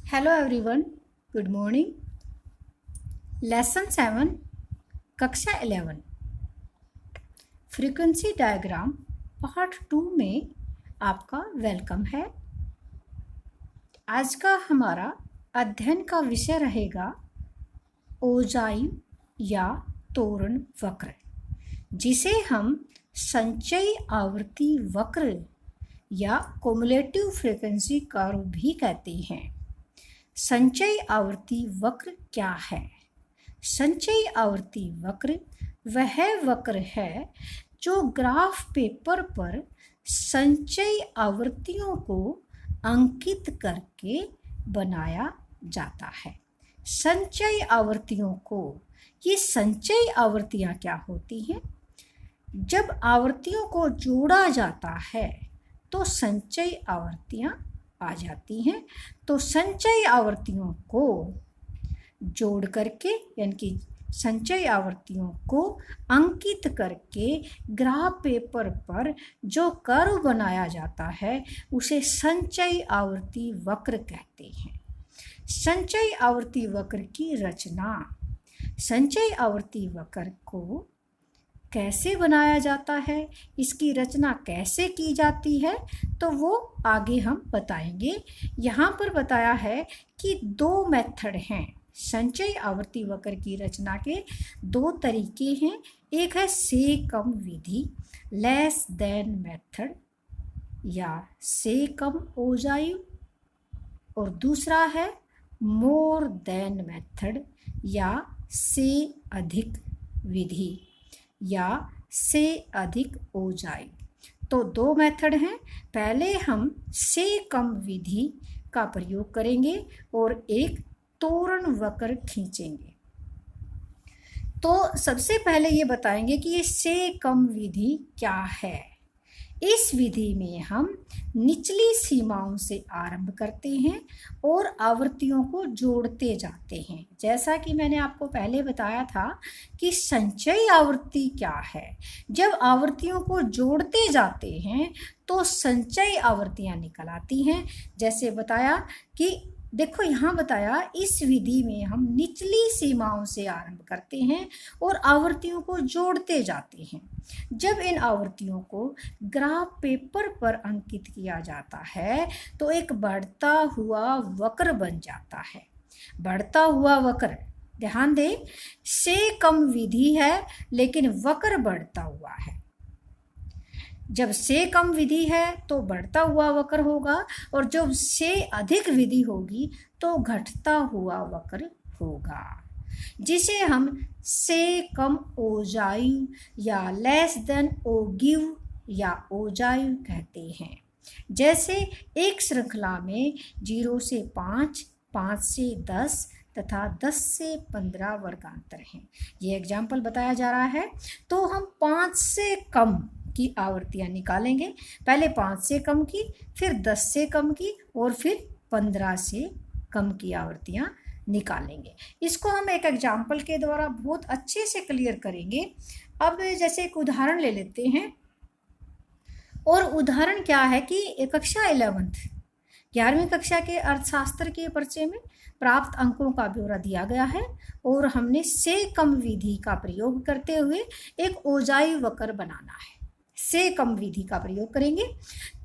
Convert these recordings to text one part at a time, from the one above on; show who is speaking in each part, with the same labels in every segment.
Speaker 1: Hello everyone, good morning. Lesson 7, कक्षा 11 frequency diagram part 2 में आपका वेलकम है। आज का हमारा अध्ययन का विषय रहेगा ओजाई या तोरण वक्र, जिसे हम संचयी आवृत्ति वक्र या क्युमुलेटिव फ्रीक्वेंसी कर्व भी कहते हैं। संचयी आवृत्ति वक्र क्या है? संचयी आवृत्ति वक्र वह वक्र है जो ग्राफ पेपर पर संचयी आवृत्तियों को अंकित करके बनाया जाता है। संचयी आवृत्तियों को, ये संचयी आवृत्तियाँ क्या होती हैं? जब आवृत्तियों को जोड़ा जाता है तो संचयी आवृत्तियाँ आ जाती हैं। तो संचयी आवृत्तियों को जोड़ करके यानी कि संचयी आवृत्तियों को अंकित करके ग्राफ पेपर पर जो कर्व बनाया जाता है उसे संचयी आवृत्ति वक्र कहते हैं। संचयी आवृत्ति वक्र की रचना, संचयी आवृत्ति वक्र को कैसे बनाया जाता है, इसकी रचना कैसे की जाती है, तो वो आगे हम बताएंगे। यहाँ पर बताया है कि 2 मेथड हैं। संचयी आवृत्ति वक्र की रचना के 2 तरीके हैं। एक है से कम विधि, लेस देन मेथड या से कम ओजाई, और दूसरा है मोर देन मेथड या से अधिक विधि या से अधिक ओजाई। तो 2 मेथड हैं। पहले हम से कम विधि का प्रयोग करेंगे और एक तोरण वक्र खींचेंगे। तो सबसे पहले ये बताएंगे कि ये से कम विधि क्या है। इस विधि में हम निचली सीमाओं से आरंभ करते हैं और आवृत्तियों को जोड़ते जाते हैं। जैसा कि मैंने आपको पहले बताया था कि संचयी आवृत्ति क्या है। जब आवृत्तियों को जोड़ते जाते हैं तो संचयी आवृत्तियां निकल आती हैं। जैसे बताया कि देखो यहाँ बताया, इस विधि में हम निचली सीमाओं से आरंभ करते हैं और आवृत्तियों को जोड़ते जाते हैं। जब इन आवृत्तियों को ग्राफ पेपर पर अंकित किया जाता है तो एक बढ़ता हुआ वक्र बन जाता है। बढ़ता हुआ वक्र, ध्यान दें, से कम विधि है लेकिन वक्र बढ़ता हुआ है। जब से कम विधि है तो बढ़ता हुआ वक्र होगा और जब से अधिक विधि होगी तो घटता हुआ वक्र होगा, जिसे हम से कम ओजायु या लेस देन ओगिव या ओजायु कहते हैं। जैसे एक श्रृंखला में 0 से 5, 5 से 10 तथा 10 से 15 वर्गांतर हैं। ये एग्जाम्पल बताया जा रहा है। तो हम 5 से कम की आवृत्तियाँ निकालेंगे। पहले 5 से कम की, फिर 10 से कम की और फिर 15 से कम की आवृत्तियाँ निकालेंगे। इसको हम एक एग्जाम्पल के द्वारा बहुत अच्छे से क्लियर करेंगे। अब जैसे एक उदाहरण ले लेते हैं, और उदाहरण क्या है कि कक्षा 11वीं कक्षा के अर्थशास्त्र के पर्चे में प्राप्त अंकों का ब्यौरा दिया गया है और हमने से कम विधि का प्रयोग करते हुए एक ओजाई वक्र बनाना है। से कम विधि का प्रयोग करेंगे।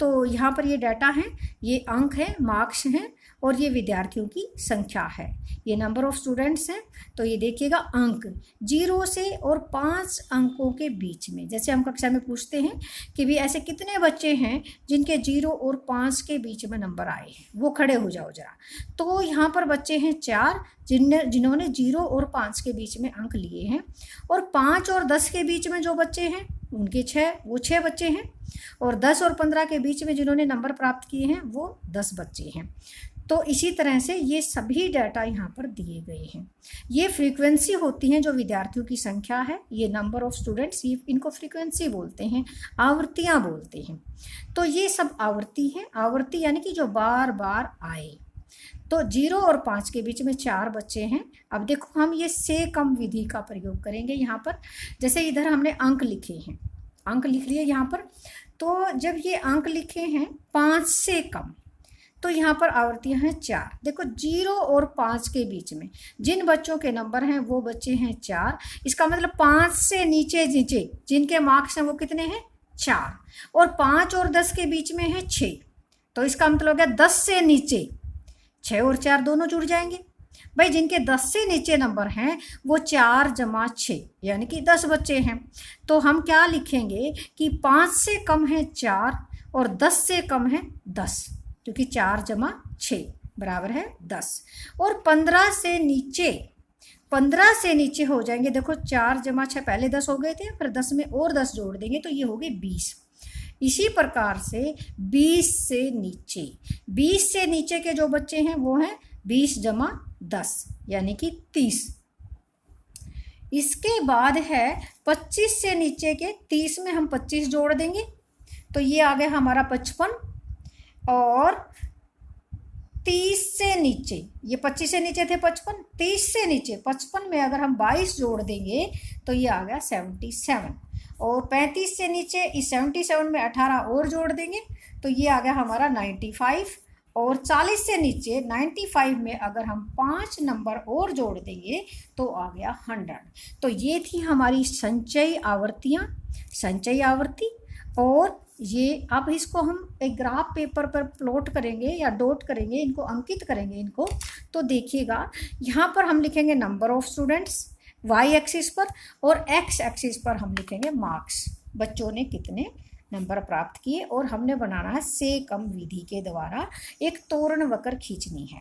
Speaker 1: तो यहाँ पर ये डाटा हैं, ये अंक हैं, मार्क्स हैं और ये विद्यार्थियों की संख्या है, ये नंबर ऑफ स्टूडेंट्स हैं। तो ये देखिएगा, अंक 0 से और 5 अंकों के बीच में। जैसे हम कक्षा में पूछते हैं कि भी ऐसे कितने बच्चे हैं जिनके 0 और 5 के बीच में नंबर आए हैं, वो खड़े हो जाओ जरा। तो यहाँ पर बच्चे हैं 4 जिन्होंने 0 और 5 के बीच में अंक लिए हैं, और 5 और 10 के बीच में जो बच्चे हैं उनके 6 बच्चे हैं, और 10 और 15 के बीच में जिन्होंने नंबर प्राप्त किए हैं वो 10 बच्चे हैं। तो इसी तरह से ये सभी डाटा यहाँ पर दिए गए हैं। ये फ्रीक्वेंसी होती हैं जो विद्यार्थियों की संख्या है, ये नंबर ऑफ स्टूडेंट्स, ये इनको फ्रीक्वेंसी बोलते हैं, आवृत्तियाँ बोलते हैं। तो ये सब आवृत्ति है। आवृत्ति यानी कि जो बार बार आए। तो 0 और 5 के बीच में 4 बच्चे हैं। अब देखो, हम ये से कम विधि का प्रयोग करेंगे यहाँ पर। जैसे इधर हमने अंक लिखे हैं, अंक लिख लिए यहाँ पर। तो जब ये अंक लिखे हैं 5 से कम, तो यहाँ पर आवर्तियाँ हैं 4। देखो 0 और 5 के बीच में जिन बच्चों के नंबर हैं वो बच्चे हैं 4। इसका मतलब 5 से नीचे नीचे जिनके मार्क्स हैं वो कितने हैं 4, और 5 और 10 के बीच में है 6। तो इसका मतलब हो गया 10 से नीचे 6 और 4 दोनों जुड़ जाएंगे। भाई जिनके 10 से नीचे नंबर हैं वो 4 जमा 6 यानी कि 10 बच्चे हैं। तो हम क्या लिखेंगे कि 5 से कम है 4 और 10 से कम है 10, क्योंकि 4 जमा 6 बराबर है 10। और 15 से नीचे हो जाएंगे। देखो 4 जमा 6 पहले 10 हो गए थे, फिर 10 में और 10 जोड़ देंगे तो ये हो गए 20। इसी प्रकार से 20 से नीचे के जो बच्चे हैं वो हैं 20 जमा 10 यानी कि 30। इसके बाद है 25 से नीचे के 30 में हम 25 जोड़ देंगे तो ये आ गया हमारा 55। और 30 से नीचे, ये 25 से नीचे थे 55, 30 से नीचे 55 में अगर हम 22 जोड़ देंगे तो ये आ गया 77। और 35 से नीचे इस 77 में 18 और जोड़ देंगे तो ये आ गया हमारा 95। और 40 से नीचे 95 में अगर हम 5 नंबर और जोड़ देंगे तो आ गया 100। तो ये थी हमारी संचयी आवर्ती। और ये अब इसको हम एक ग्राफ पेपर पर प्लॉट करेंगे या डॉट करेंगे, इनको अंकित करेंगे इनको। तो देखिएगा यहाँ पर हम लिखेंगे number of students Y axis पर, और एक्स एक्सिस पर हम लिखेंगे मार्क्स, बच्चों ने कितने नंबर प्राप्त किए। और हमने बनाना है से कम विधि के द्वारा एक तोरण वक्र खींचनी है।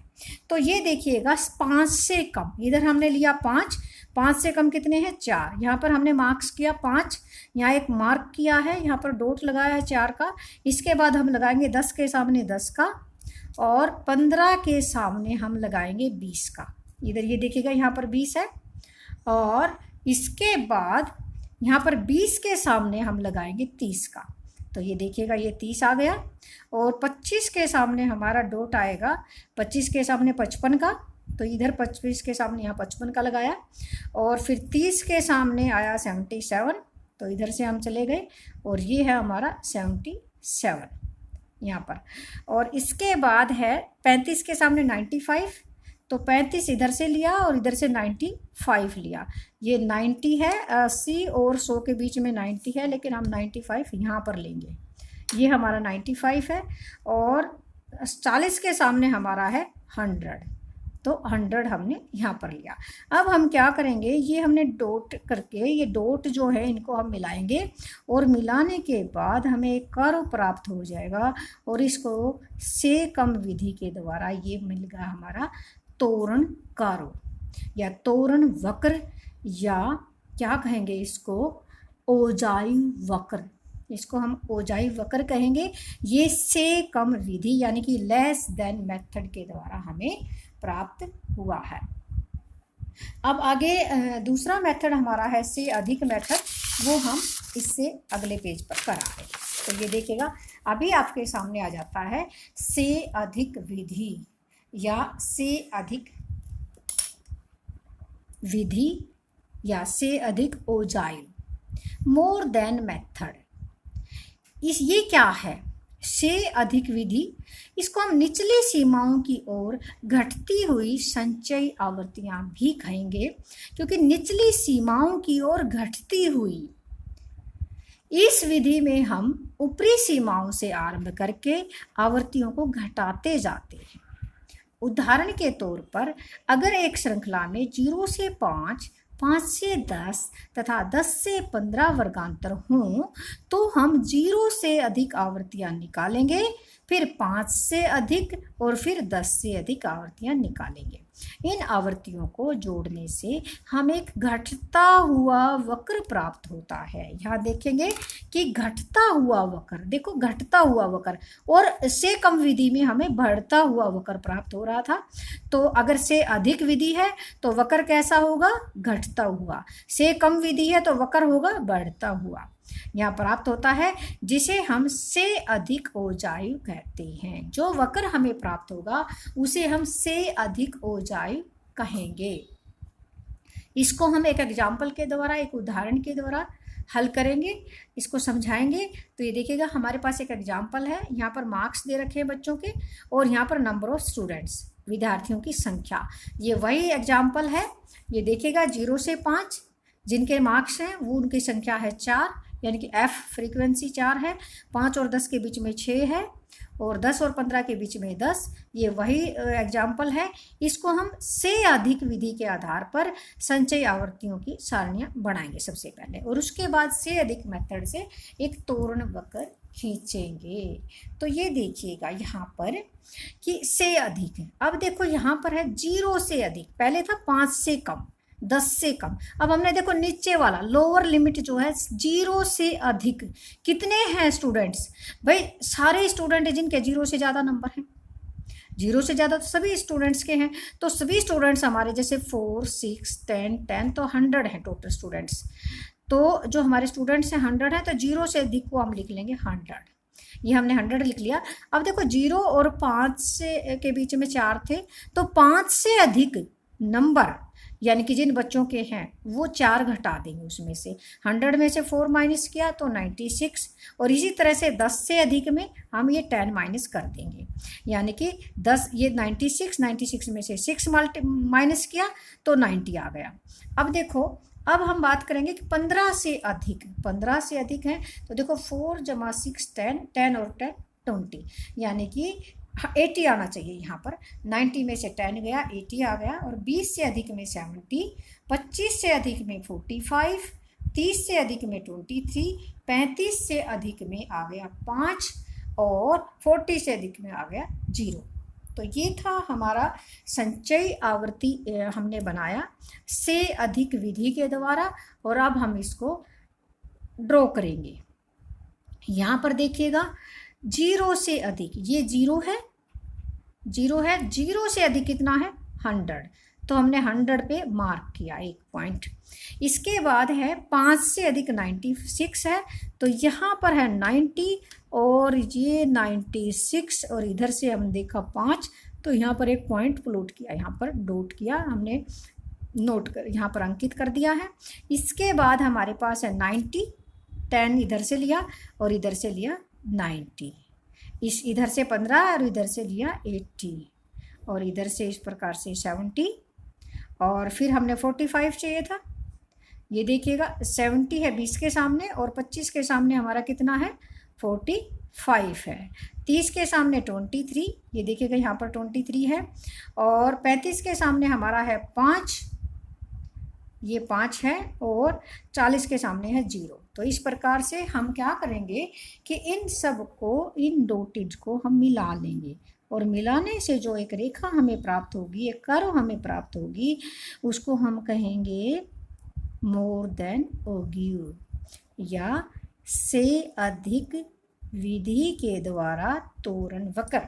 Speaker 1: तो ये देखिएगा 5 से कम, इधर हमने लिया 5 से कम कितने हैं 4। यहाँ पर हमने मार्क्स किया 5, यहाँ एक मार्क किया है, यहाँ पर डॉट लगाया है 4 का। इसके बाद हम लगाएंगे 10 के सामने 10 का, और 15 के सामने हम लगाएंगे 20 का। इधर ये देखिएगा यहाँ पर 20 है, और इसके बाद यहाँ पर 20 के सामने हम लगाएंगे 30 का। तो ये देखिएगा ये 30 आ गया। और 25 के सामने हमारा डॉट आएगा, 25 के सामने 55 का, तो इधर 25 के सामने यहाँ 55 का लगाया। और फिर 30 के सामने आया 77, तो इधर से हम चले गए और ये है हमारा 77 यहाँ पर। और इसके बाद है 35 के सामने 95, तो 35 इधर से लिया और इधर से 95 लिया। ये 90 है, 80 और 100 के बीच में 90 है, लेकिन हम 95 यहाँ पर लेंगे। ये हमारा 95 है। और 40 के सामने हमारा है 100, तो 100 हमने यहाँ पर लिया। अब हम क्या करेंगे, ये हमने डॉट करके, ये डॉट जो है इनको हम मिलाएंगे, और मिलाने के बाद हमें एक कर्व प्राप्त हो जाएगा, और इसको से कम विधि के द्वारा ये मिल गया हमारा तोरण कर्व या तोरण वक्र, या क्या कहेंगे इसको, ओजाई वक्र। इसको हम ओजाई वक्र कहेंगे। ये से कम विधि यानी कि लेस देन मेथड के द्वारा हमें प्राप्त हुआ है। अब आगे दूसरा मेथड हमारा है से अधिक मेथड, वो हम इससे अगले पेज पर करा रहे हैं। तो ये देखिएगा अभी आपके सामने आ जाता है से अधिक विधि या से अधिक विधि या से अधिक ओजाई, मोर देन मेथड। ये क्या है से अधिक विधि? इसको हम निचली सीमाओं की ओर घटती हुई संचयी आवृत्तियां भी कहेंगे, क्योंकि निचली सीमाओं की ओर घटती हुई इस विधि में हम ऊपरी सीमाओं से आरंभ करके आवृत्तियों को घटाते जाते हैं। उदाहरण के तौर पर अगर एक श्रृंखला में 0 से 5, 5 से 10 तथा 10 से 15 वर्गांतर हों तो हम 0 से अधिक आवृत्तियां निकालेंगे, फिर 5 से अधिक और फिर 10 से अधिक आवृत्तियां निकालेंगे। इन आवृत्तियों को जोड़ने से हमें एक घटता हुआ वक्र प्राप्त होता है। यहाँ देखेंगे कि घटता हुआ वक्र, देखो घटता हुआ वक्र, और से कम विधि में हमें बढ़ता हुआ वक्र प्राप्त हो रहा था। तो अगर से अधिक विधि है तो वक्र कैसा होगा, घटता हुआ। से कम विधि है तो वक्र होगा बढ़ता हुआ। यहाँ प्राप्त होता है जिसे हम से अधिक ओजायु कहते हैं। जो वक्र हमें प्राप्त होगा उसे हम से अधिक ओजायु कहेंगे। इसको हम एक एग्जाम्पल के द्वारा, एक उदाहरण के द्वारा हल करेंगे, इसको समझाएंगे। तो ये देखिएगा हमारे पास एक एग्जाम्पल है, यहाँ पर मार्क्स दे रखे हैं बच्चों के और यहाँ पर नंबर ऑफ स्टूडेंट्स, विद्यार्थियों की संख्या। ये वही एग्जाम्पल है। ये देखिएगा 0 से 5 जिनके मार्क्स हैं वो उनकी संख्या है 4, यानी कि F फ्रीक्वेंसी 4 है। 5 और 10 के बीच में 6 है और 10 और 15 के बीच में 10। ये वही एग्जाम्पल है। इसको हम से अधिक विधि के आधार पर संचयी आवर्तियों की सारणियाँ बनाएंगे सबसे पहले, और उसके बाद से अधिक मेथड से एक तोरण वक्र खींचेंगे। तो ये देखिएगा यहाँ पर कि से अधिक है। अब देखो यहाँ पर है 0 से अधिक, पहले था 5 से कम, 10 से कम। अब हमने देखो नीचे वाला लोअर लिमिट जो है 0 से अधिक, कितने हैं स्टूडेंट्स? भाई सारे स्टूडेंट जिनके 0 से ज़्यादा नंबर हैं, 0 से ज़्यादा तो सभी स्टूडेंट्स के हैं। तो सभी स्टूडेंट्स हमारे जैसे 4, 6, 10 तो 100 हैं टोटल स्टूडेंट्स। तो जो हमारे स्टूडेंट्स हैं 100 हैं, तो 0 से अधिक को हम लिख लेंगे 100। ये हमने 100 लिख लिया। अब देखो 0 और 5 से के बीच में 4 थे, तो 5 से अधिक नंबर यानी कि जिन बच्चों के हैं वो 4 घटा देंगे उसमें से। 100 में से 4 माइनस किया तो 96, और इसी तरह से 10 से अधिक में हम ये 10 माइनस कर देंगे, यानी कि 10 ये 96 में से 6 माइनस किया तो 90 आ गया। अब देखो अब हम बात करेंगे कि 15 से अधिक, 15 से अधिक हैं, तो देखो 4 + 6 10, 10 और 10 20, यानी कि 80 आना चाहिए यहाँ पर। 90 में से 10 गया, 80 आ गया। और 20 से अधिक में 70, 25 से अधिक में 45, 30 से अधिक में 23, 35 से अधिक में आ गया 5 और 40 से अधिक में आ गया 0। तो ये था हमारा संचयी आवर्ती हमने बनाया से अधिक विधि के द्वारा, और अब हम इसको ड्रॉ करेंगे। यहाँ पर देखिएगा 0 से अधिक, ये 0 है, 0 से अधिक कितना है 100, तो हमने 100 पे मार्क किया 1 पॉइंट। इसके बाद है 5 से अधिक 96 है, तो यहाँ पर है 90 और ये 96, और इधर से हम देखा 5, तो यहाँ पर एक पॉइंट प्लॉट किया, यहाँ पर डॉट किया हमने, नोट कर यहाँ पर अंकित कर दिया है। इसके बाद हमारे पास है 90, 10 इधर से लिया और इधर से लिया 90, इस इधर से 15 और इधर से लिया 80, और इधर से इस प्रकार से 70, और फिर हमने 45 चाहिए था। ये देखिएगा 70 है 20 के सामने, और 25 के सामने हमारा कितना है 45 है। 30 के सामने 23, ये देखिएगा यहाँ पर 23 है, और 35 के सामने हमारा है 5, ये 5 है, और 40 के सामने है 0। तो इस प्रकार से हम क्या करेंगे कि इन सब को, इन डॉटेड को हम मिला लेंगे, और मिलाने से जो एक रेखा हमें प्राप्त होगी, एक कर्व हमें प्राप्त होगी, उसको हम कहेंगे मोर देन ओगिव, या से अधिक विधि के द्वारा तोरण वक्र।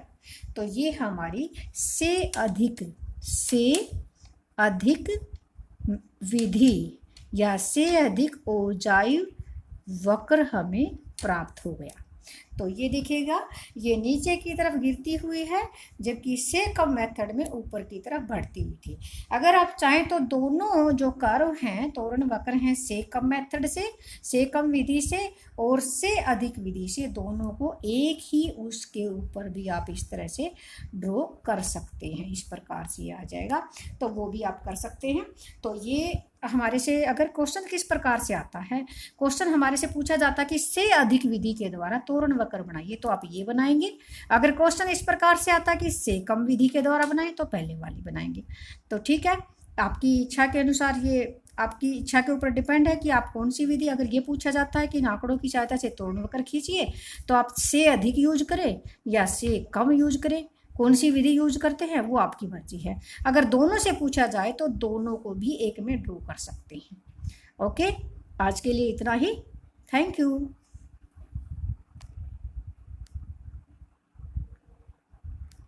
Speaker 1: तो ये हमारी से अधिक विधि या से अधिक ओजाइव वक्र हमें प्राप्त हो गया। तो ये देखिएगा ये नीचे की तरफ गिरती हुई है, जबकि से कम मेथड में ऊपर की तरफ बढ़ती हुई थी। अगर आप चाहें तो दोनों जो कर्व हैं तोरण वक्र हैं, से कम मेथड से कम विधि से और से अधिक विधि से, दोनों को एक ही उसके ऊपर भी आप इस तरह से ड्रॉ कर सकते हैं। इस प्रकार से ये आ जाएगा, तो वो भी आप कर सकते हैं। तो ये हमारे से अगर क्वेश्चन किस प्रकार से आता है, क्वेश्चन हमारे से पूछा जाता है कि से अधिक विधि के द्वारा तोरण वक्र बनाइए, तो आप ये बनाएंगे। अगर क्वेश्चन इस प्रकार से आता है कि से कम विधि के द्वारा बनाएं, तो पहले वाली बनाएंगे। तो ठीक है, आपकी इच्छा के अनुसार, ये आपकी इच्छा के ऊपर डिपेंड है कि आप कौन सी विधि। अगर ये पूछा जाता है कि आंकड़ों की सहायता से तोरण वक्र खींचिए, तो आप से अधिक यूज करें या से कम यूज करें, कौन सी विधि यूज करते हैं वो आपकी मर्जी है। अगर दोनों से पूछा जाए तो दोनों को भी एक में ड्रॉ कर सकते हैं। ओके, आज के लिए इतना ही। Thank you.